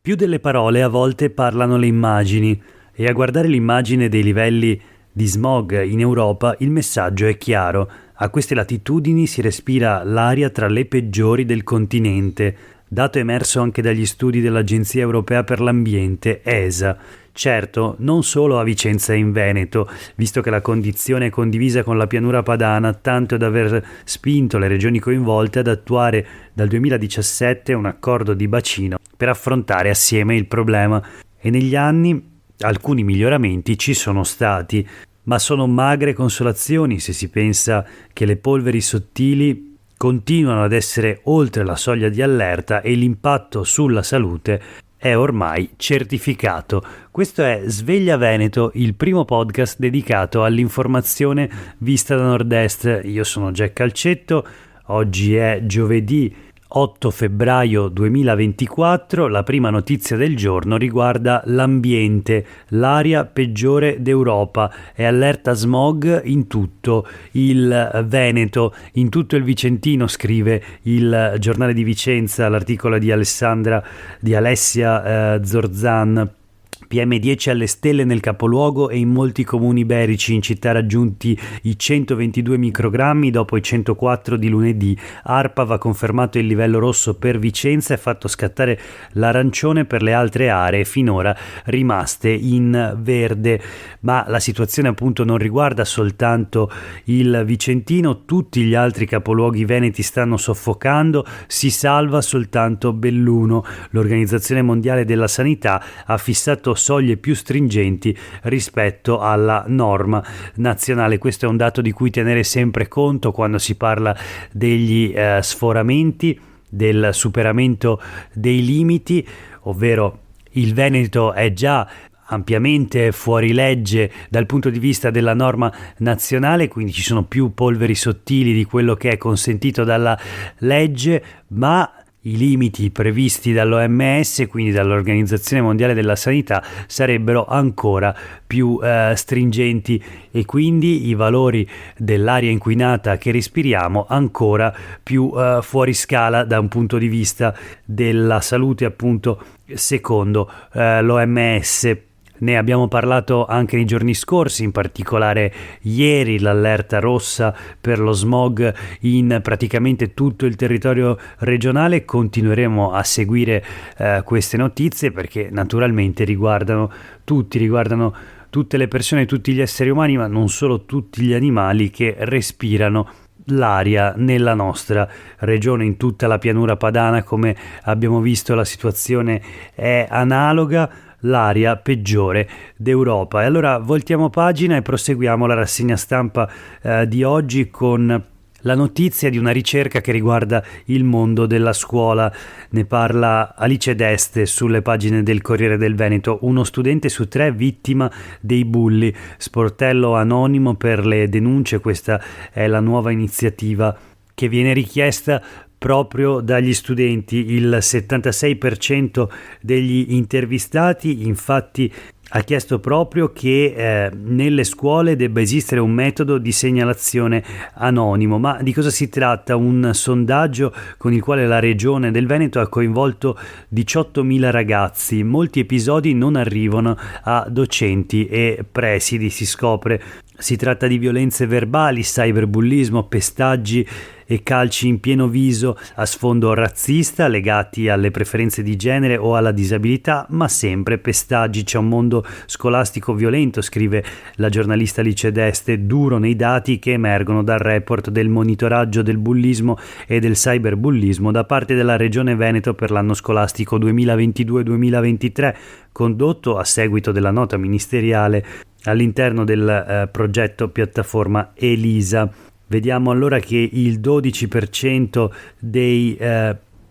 Più delle parole a volte parlano le immagini e a guardare l'immagine dei livelli di smog in Europa il messaggio è chiaro. A queste latitudini si respira l'aria tra le peggiori del continente, dato emerso anche dagli studi dell'Agenzia Europea per l'Ambiente, ESA. Certo, non solo a Vicenza e in Veneto, visto che la condizione è condivisa con la pianura padana, tanto da aver spinto le regioni coinvolte ad attuare dal 2017 un accordo di bacino per affrontare assieme il problema. E negli anni alcuni miglioramenti ci sono stati, ma sono magre consolazioni se si pensa che le polveri sottili continuano ad essere oltre la soglia di allerta e l'impatto sulla salute è ormai certificato. Questo è Sveglia Veneto, il primo podcast dedicato all'informazione vista da nord-est. Io sono Jack Calcetto, oggi è giovedì 8 febbraio 2024, la prima notizia del giorno riguarda l'ambiente, l'aria peggiore d'Europa, è allerta smog in tutto il Veneto, in tutto il Vicentino, scrive il giornale di Vicenza, l'articolo di Alessia Zorzan. PM10 alle stelle nel capoluogo e in molti comuni iberici, in città raggiunti i 122 microgrammi dopo i 104 di lunedì. ARPAV ha confermato il livello rosso per Vicenza e fatto scattare l'arancione per le altre aree finora rimaste in verde. Ma la situazione appunto non riguarda soltanto il Vicentino, tutti gli altri capoluoghi veneti stanno soffocando, si salva soltanto Belluno. L'Organizzazione Mondiale della Sanità ha fissato soglie più stringenti rispetto alla norma nazionale. Questo è un dato di cui tenere sempre conto quando si parla degli sforamenti, del superamento dei limiti, ovvero il Veneto è già ampiamente fuori legge dal punto di vista della norma nazionale, quindi ci sono più polveri sottili di quello che è consentito dalla legge, ma i limiti previsti dall'OMS, quindi dall'Organizzazione Mondiale della Sanità, sarebbero ancora più stringenti e quindi i valori dell'aria inquinata che respiriamo ancora più fuori scala da un punto di vista della salute, appunto, secondo l'OMS. Ne abbiamo parlato anche nei giorni scorsi, in particolare ieri l'allerta rossa per lo smog in praticamente tutto il territorio regionale. Continueremo a seguire queste notizie perché naturalmente riguardano tutte le persone, tutti gli esseri umani, ma non solo tutti gli animali che respirano l'aria nella nostra regione. In tutta la pianura padana, come abbiamo visto, la situazione è analoga, l'aria peggiore d'Europa. E allora voltiamo pagina e proseguiamo la rassegna stampa di oggi con la notizia di una ricerca che riguarda il mondo della scuola. Ne parla Alice D'Este sulle pagine del Corriere del Veneto. 1 studente su 3 vittima dei bulli. Sportello anonimo per le denunce. Questa è la nuova iniziativa che viene richiesta proprio dagli studenti. Il 76% degli intervistati infatti ha chiesto proprio che nelle scuole debba esistere un metodo di segnalazione anonimo. Ma di cosa si tratta? Un sondaggio con il quale la regione del Veneto ha coinvolto 18.000 ragazzi. Molti episodi non arrivano a docenti e presidi, si scopre. Si tratta di violenze verbali, cyberbullismo, pestaggi e calci in pieno viso a sfondo razzista legati alle preferenze di genere o alla disabilità, ma sempre pestaggi. C'è un mondo scolastico violento, scrive la giornalista Alice D'Este, duro nei dati che emergono dal report del monitoraggio del bullismo e del cyberbullismo da parte della Regione Veneto per l'anno scolastico 2022-2023, condotto a seguito della nota ministeriale all'interno del progetto piattaforma ELISA. Vediamo allora che il 12% dei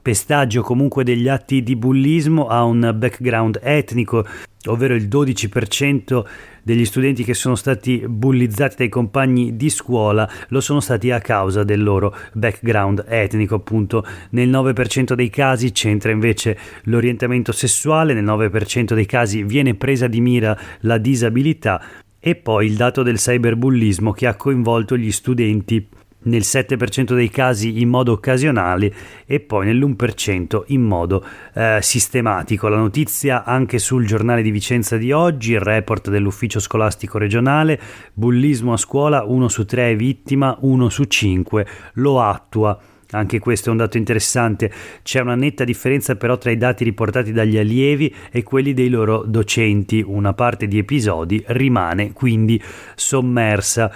pestaggi o comunque degli atti di bullismo ha un background etnico, ovvero il 12% degli studenti che sono stati bullizzati dai compagni di scuola lo sono stati a causa del loro background etnico. Appunto, nel 9% dei casi c'entra invece l'orientamento sessuale, nel 9% dei casi viene presa di mira la disabilità. E poi il dato del cyberbullismo che ha coinvolto gli studenti nel 7% dei casi in modo occasionale e poi nell'1% in modo sistematico. La notizia anche sul giornale di Vicenza di oggi, il report dell'ufficio scolastico regionale: bullismo a scuola, 1 su 3 è vittima, 1 su 5 lo attua. Anche questo è un dato interessante. C'è una netta differenza però tra i dati riportati dagli allievi e quelli dei loro docenti. Una parte di episodi rimane quindi sommersa.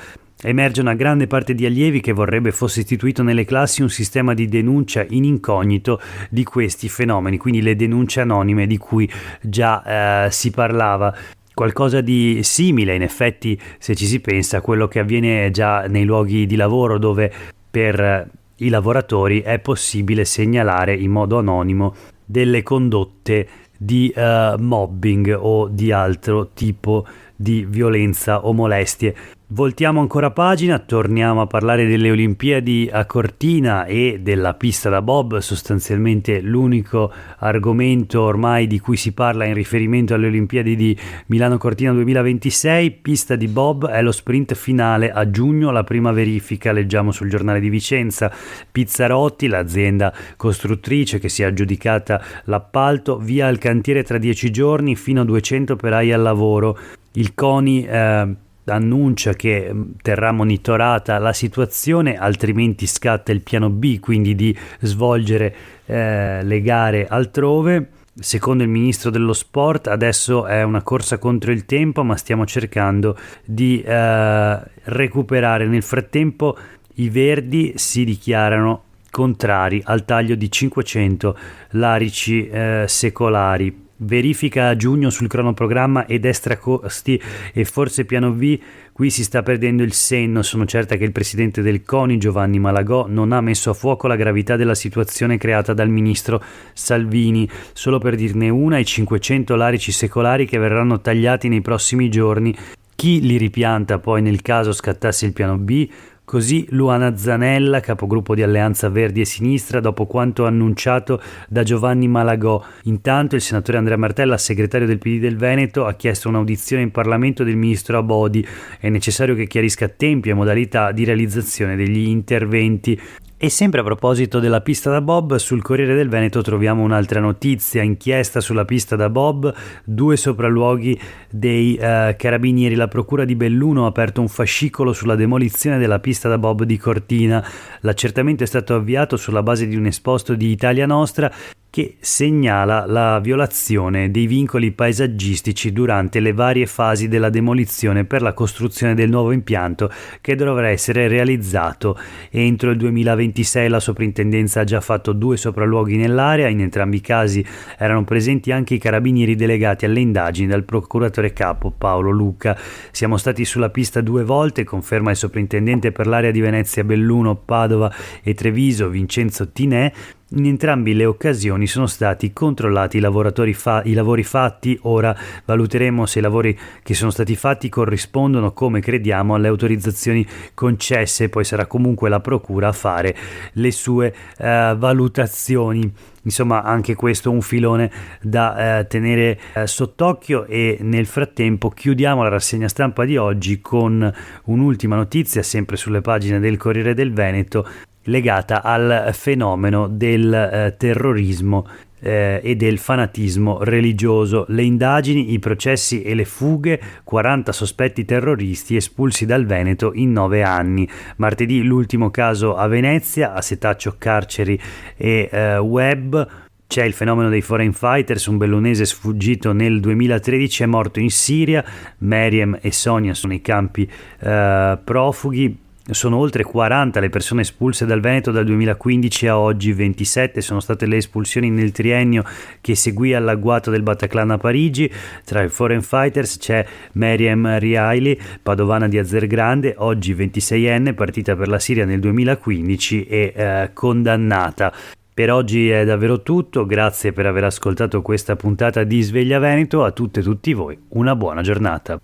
Emerge una grande parte di allievi che vorrebbe fosse istituito nelle classi un sistema di denuncia in incognito di questi fenomeni, quindi le denunce anonime di cui già si parlava. Qualcosa di simile, in effetti, se ci si pensa, a quello che avviene già nei luoghi di lavoro, dove per i lavoratori è possibile segnalare in modo anonimo delle condotte di mobbing o di altro tipo di violenza o molestie. Voltiamo ancora pagina, torniamo a parlare delle Olimpiadi a Cortina e della pista da bob, sostanzialmente l'unico argomento ormai di cui si parla in riferimento alle Olimpiadi di Milano Cortina 2026. Pista di bob, è lo sprint finale a giugno, la prima verifica, leggiamo sul giornale di Vicenza. Pizzarotti, l'azienda costruttrice che si è aggiudicata l'appalto, via al cantiere tra 10 giorni, fino a 200 operai al lavoro. Il CONI annuncia che terrà monitorata la situazione, altrimenti scatta il piano B, quindi di svolgere le gare altrove. Secondo il ministro dello sport adesso è una corsa contro il tempo, ma stiamo cercando di recuperare. Nel frattempo i Verdi si dichiarano contrari al taglio di 500 larici secolari. Verifica a giugno sul cronoprogramma ed extra costi e forse piano B. Qui si sta perdendo il senno. Sono certa che il presidente del CONI, Giovanni Malagò, non ha messo a fuoco la gravità della situazione creata dal ministro Salvini. Solo per dirne una, i 500 larici secolari che verranno tagliati nei prossimi giorni. Chi li ripianta poi nel caso scattasse il piano B? Così Luana Zanella, capogruppo di Alleanza Verdi e Sinistra, dopo quanto annunciato da Giovanni Malagò. Intanto il senatore Andrea Martella, segretario del PD del Veneto, ha chiesto un'audizione in Parlamento del ministro Abodi. È necessario che chiarisca tempi e modalità di realizzazione degli interventi. E sempre a proposito della pista da bob, sul Corriere del Veneto troviamo un'altra notizia: inchiesta sulla pista da bob, 2 sopralluoghi dei carabinieri. La procura di Belluno ha aperto un fascicolo sulla demolizione della pista da bob di Cortina. L'accertamento è stato avviato sulla base di un esposto di Italia Nostra che segnala la violazione dei vincoli paesaggistici durante le varie fasi della demolizione per la costruzione del nuovo impianto, che dovrà essere realizzato entro il 2026. La soprintendenza ha già fatto 2 sopralluoghi nell'area, in entrambi i casi erano presenti anche i carabinieri delegati alle indagini dal procuratore capo Paolo Luca. Siamo stati sulla pista 2 volte, conferma il soprintendente per l'area di Venezia, Belluno, Padova e Treviso, Vincenzo Tinè. In entrambi le occasioni sono stati controllati i lavori fatti. Ora valuteremo se i lavori che sono stati fatti corrispondono, come crediamo, alle autorizzazioni concesse. Poi sarà comunque la procura a fare le sue valutazioni. Insomma, anche questo è un filone da tenere sott'occhio. E nel frattempo chiudiamo la rassegna stampa di oggi con un'ultima notizia, sempre sulle pagine del Corriere del Veneto, legata al fenomeno del terrorismo e del fanatismo religioso. Le indagini, i processi e le fughe, 40 sospetti terroristi espulsi dal Veneto in 9 anni. Martedì l'ultimo caso a Venezia, a setaccio, carceri e web. C'è il fenomeno dei foreign fighters, un bellunese sfuggito nel 2013 è morto in Siria. Meriem e Sonia sono i campi profughi. Sono oltre 40 le persone espulse dal Veneto dal 2015 a oggi. 27 sono state le espulsioni nel triennio che seguì all'agguato del Bataclan a Parigi. Tra i foreign fighters c'è Meriem Riaili, padovana di Azzergrande, oggi 26enne, partita per la Siria nel 2015 e condannata. Per oggi è davvero tutto, grazie per aver ascoltato questa puntata di Sveglia Veneto. A tutte e tutti voi una buona giornata.